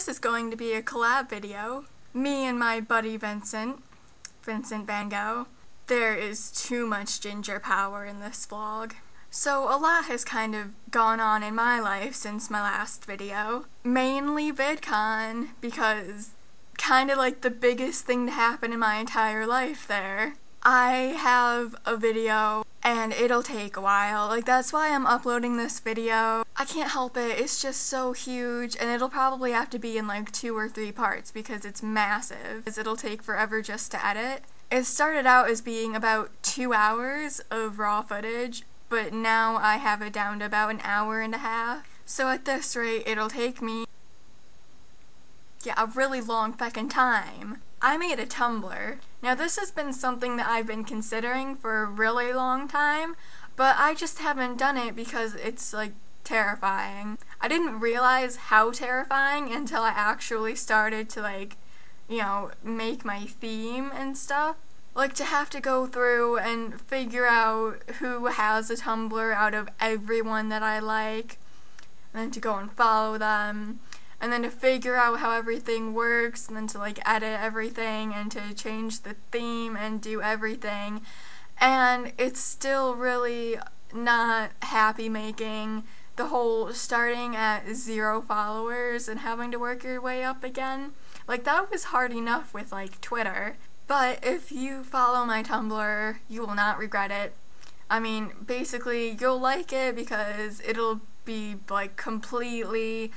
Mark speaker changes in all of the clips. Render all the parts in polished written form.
Speaker 1: this is going to be a collab video. Me and my buddy Vincent Van Gogh. There is too much ginger power in this vlog. So a lot has kind of gone on in my life since my last video. Mainly VidCon, because kind of like the biggest thing to happen in my entire life there. I have a video and it'll take a while. Like, that's why I'm uploading this video. I can't help it, it's just so huge, and it'll probably have to be in like 2 or 3 parts because it's massive. It'll take forever just to edit. It started out as being about 2 hours of raw footage, but now I have it down to about an hour and a half. So at this rate, it'll take me, a really long feckin' time. I made a Tumblr. Now this has been something that I've been considering for a really long time, but I just haven't done it because it's like terrifying. I didn't realize how terrifying until I actually started to make my theme and stuff. Like, to have to go through and figure out who has a Tumblr out of everyone that I like, and then to go and follow them, and then to figure out how everything works, and then to edit everything, and to change the theme and do everything. And it's still really not happy making the whole starting at 0 followers and having to work your way up again. Like, that was hard enough with Twitter. But if you follow my Tumblr, you will not regret it. I mean, basically, you'll like it because it'll be completely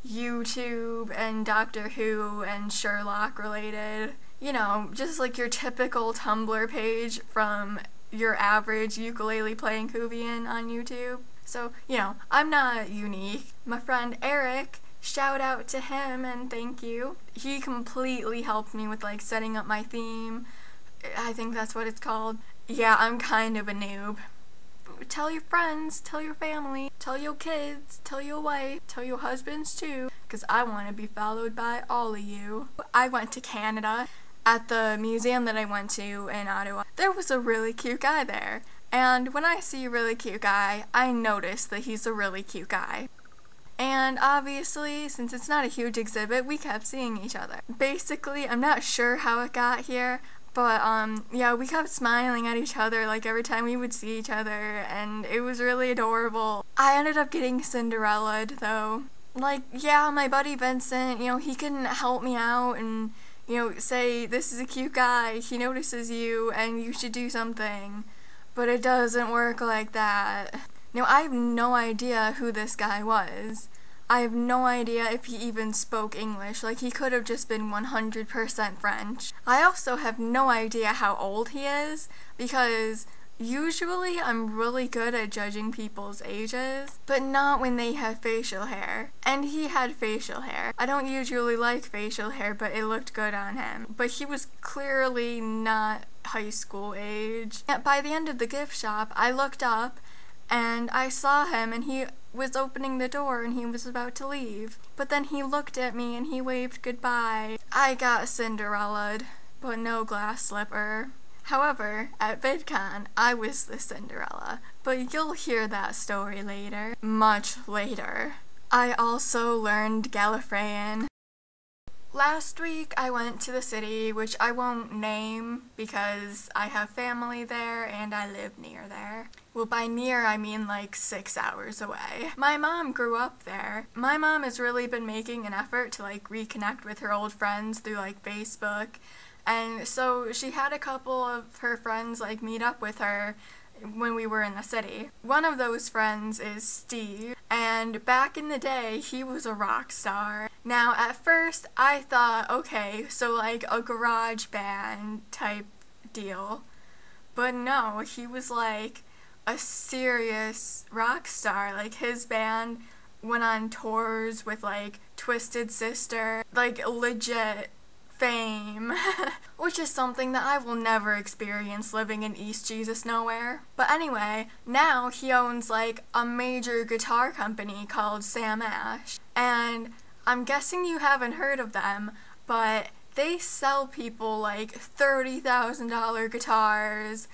Speaker 1: YouTube and Doctor Who and Sherlock related. You know, just your typical Tumblr page from your average ukulele playing Kuvian on YouTube. So, I'm not unique. My friend Eric, shout out to him and thank you. He completely helped me with setting up my theme. I think that's what it's called. Yeah, I'm kind of a noob. Tell your friends, tell your family, tell your kids, tell your wife, tell your husbands too, because I want to be followed by all of you. I went to Canada. At the museum that I went to in Ottawa, there was a really cute guy there. And when I see a really cute guy, I notice that he's a really cute guy. And obviously, since it's not a huge exhibit, we kept seeing each other. Basically, I'm not sure how it got here, but we kept smiling at each other every time we would see each other, and it was really adorable. I ended up getting Cinderella'd though. My buddy Vincent, he can help me out and, say, this is a cute guy, he notices you, and you should do something. But it doesn't work like that. Now, I have no idea who this guy was. I have no idea if he even spoke English. He could have just been 100% French. I also have no idea how old he is, because usually I'm really good at judging people's ages, but not when they have facial hair. And he had facial hair. I don't usually like facial hair, but it looked good on him. But he was clearly not high school age. By the end of the gift shop, I looked up and I saw him, and he was opening the door and he was about to leave. But then he looked at me and he waved goodbye. I got Cinderella'd, but no glass slipper. However, at VidCon, I was the Cinderella, but you'll hear that story later. Much later. I also learned Gallifreyan. Last week I went to the city, which I won't name because I have family there and I live near there. Well, by near I mean 6 hours away. My mom grew up there. My mom has really been making an effort to reconnect with her old friends through Facebook. And so she had a couple of her friends meet up with her when we were in the city. One of those friends is Steve, and back in the day, he was a rock star. Now, at first, I thought, okay, so a garage band type deal. But no, he was a serious rock star. His band went on tours with Twisted Sister, legit fame, which is something that I will never experience living in East Jesus Nowhere. But anyway, now he owns a major guitar company called Sam Ash, and I'm guessing you haven't heard of them, but they sell people $30,000 guitars,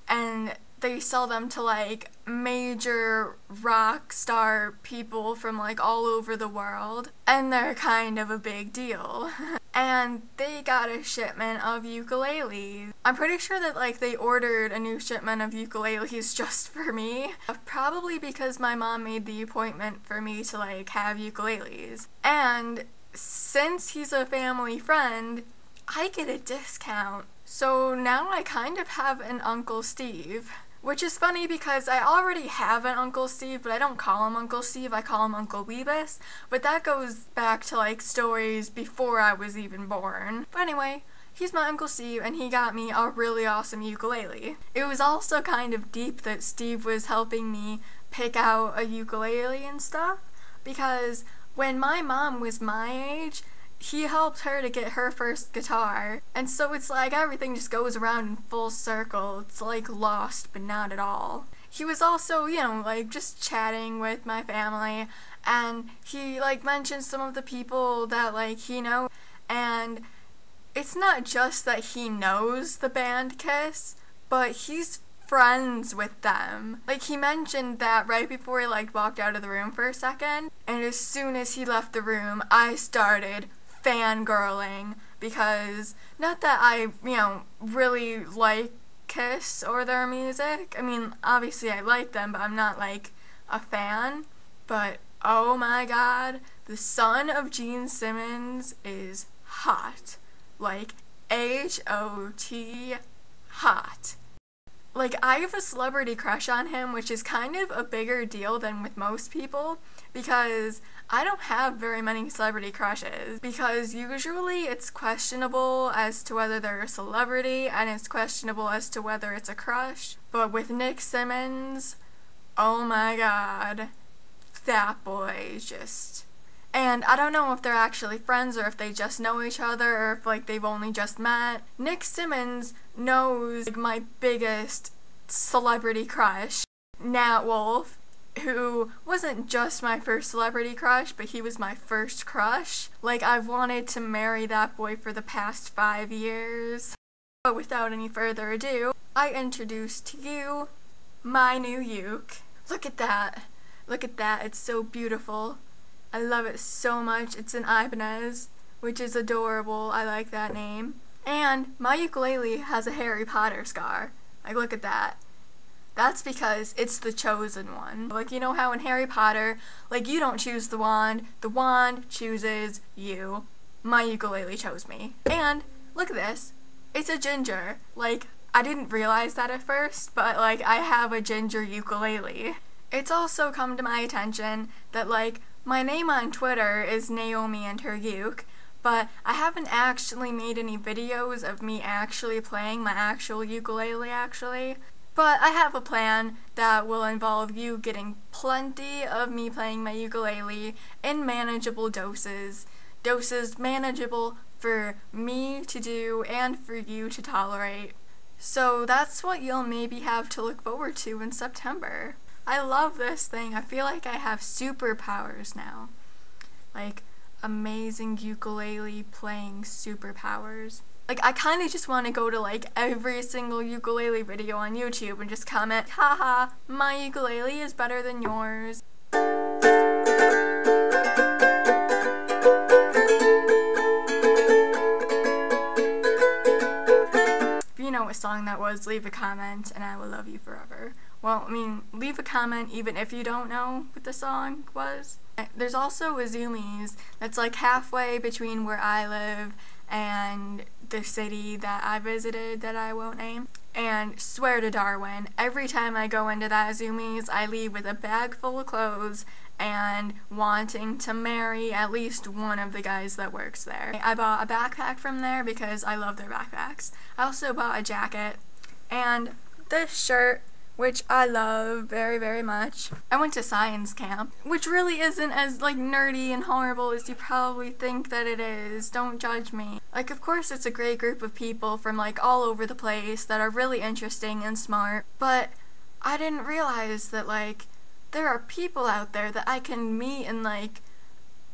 Speaker 1: and they sell them to like major rock star people from like all over the world, and they're kind of a big deal. And they got a shipment of ukuleles. I'm pretty sure that like they ordered a new shipment of ukuleles just for me, probably because my mom made the appointment for me to like have ukuleles. And since he's a family friend, I get a discount. So now I kind of have an Uncle Steve. Which is funny because I already have an Uncle Steve, but I don't call him Uncle Steve, I call him Uncle Weebus. But that goes back to like stories before I was even born. But anyway, he's my Uncle Steve and he got me a really awesome ukulele. It was also kind of deep that Steve was helping me pick out a ukulele and stuff, because when my mom was my age, he helped her to get her first guitar, and so it's like everything just goes around in full circle. It's like Lost, but not at all. He was also, you know, like just chatting with my family, and he like mentioned some of the people that like he knows, and it's not just that he knows the band Kiss, but he's friends with them. Like he mentioned that right before he like walked out of the room for a second, and as soon as he left the room, I started fangirling, because not that I, you know, really like Kiss or their music. I mean, obviously I like them, but I'm not like a fan. But oh my god, the son of Gene Simmons is hot. Like H-O-T hot. Like, I have a celebrity crush on him, which is kind of a bigger deal than with most people, because I don't have very many celebrity crushes, because usually it's questionable as to whether they're a celebrity, and it's questionable as to whether it's a crush. But with Nick Simmons, oh my god, that boy just... And I don't know if they're actually friends or if they just know each other or if like they've only just met. Nick Simmons knows like, my biggest celebrity crush, Nat Wolff, who wasn't just my first celebrity crush, but he was my first crush. Like, I've wanted to marry that boy for the past 5 years. But without any further ado, I introduce to you my new uke. Look at that. Look at that. It's so beautiful. I love it so much. It's an Ibanez, which is adorable. I like that name. And my ukulele has a Harry Potter scar. Like, look at that. That's because it's the chosen one. Like, you know how in Harry Potter, like, you don't choose the wand chooses you. My ukulele chose me. And, look at this. It's a ginger. Like, I didn't realize that at first, but, like, I have a ginger ukulele. It's also come to my attention that, like, my name on Twitter is Naomi and her uke, but I haven't actually made any videos of me actually playing my actual ukulele, actually. But I have a plan that will involve you getting plenty of me playing my ukulele in manageable doses. Doses manageable for me to do and for you to tolerate. So that's what you'll maybe have to look forward to in September. I love this thing. I feel like I have superpowers now. Like, amazing ukulele playing superpowers. Like, I kind of just want to go to, like, every single ukulele video on YouTube and just comment, haha, my ukulele is better than yours. If you know what song that was, leave a comment and I will love you forever. Well, I mean, leave a comment even if you don't know what the song was. There's also a Zoomies that's like halfway between where I live and the city that I visited that I won't name. And swear to Darwin, every time I go into that Zoomies, I leave with a bag full of clothes and wanting to marry at least one of the guys that works there. I bought a backpack from there because I love their backpacks. I also bought a jacket and this shirt, which I love very, very much. I went to science camp, which really isn't as, like, nerdy and horrible as you probably think that it is. Don't judge me. Like, of course it's a great group of people from, like, all over the place that are really interesting and smart, but I didn't realize that, like, there are people out there that I can meet and, like,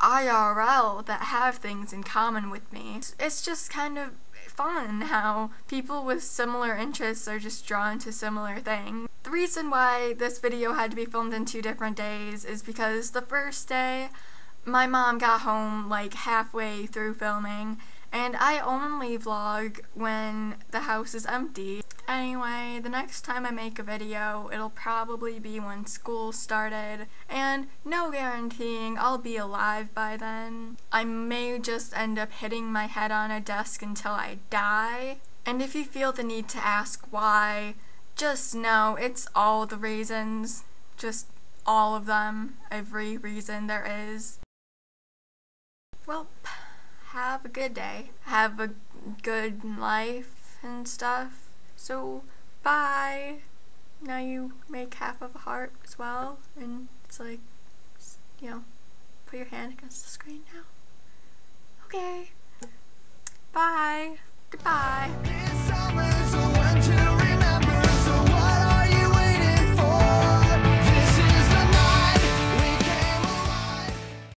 Speaker 1: IRL that have things in common with me. It's just kind of fun how people with similar interests are just drawn to similar things. The reason why this video had to be filmed in 2 different days is because the first day my mom got home like halfway through filming, and I only vlog when the house is empty. Anyway, the next time I make a video, it'll probably be when school started, and no guaranteeing I'll be alive by then. I may just end up hitting my head on a desk until I die, and if you feel the need to ask why, just know it's all the reasons, just all of them, every reason there is. Well, have a good day, have a good life and stuff. So, bye. Now you make half of a heart as well, and it's like, you know, put your hand against the screen now. Okay. Bye. Goodbye.